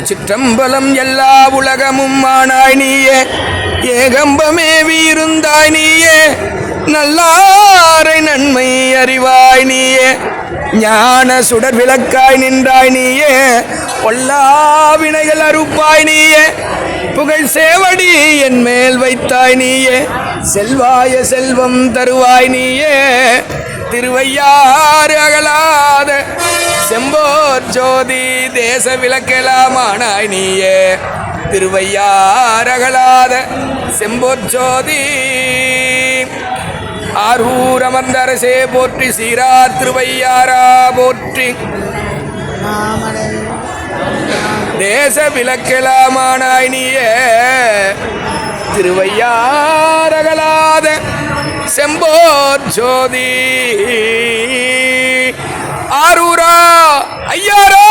சிற்றம்பலம் எல்லா உலகமும் ஆனாய் நீயே, ஏகம்பமே வீருந்தாய் நீயே, நல்லாரை நன்மை அறிவாய் நீயே, ஞான சுடர் விளக்காய் நின்றாய் நீயே, பொல்லா வினைகள் அறுப்பாய் நீயே, புகழ் சேவடி என் மேல் வைத்தாய் நீயே, செல்வாய செல்வம் தருவாய் நீயே, திருவையாறு அகலாத செம்போர் ஜோதி தேச விளக்கெலாமானாய் நீயே, திருவையாறு அகலாத செம்போர் ஜோதி ஆரூர் அமர்ந்த அரசே போற்றி, சீரார் திருவையாரா போற்றி, தேச விளக்கெலாமானாய் நீயே, திருவையாறு அகலாத செம்போர் ஜோதி ஆரூரா ஐயாரா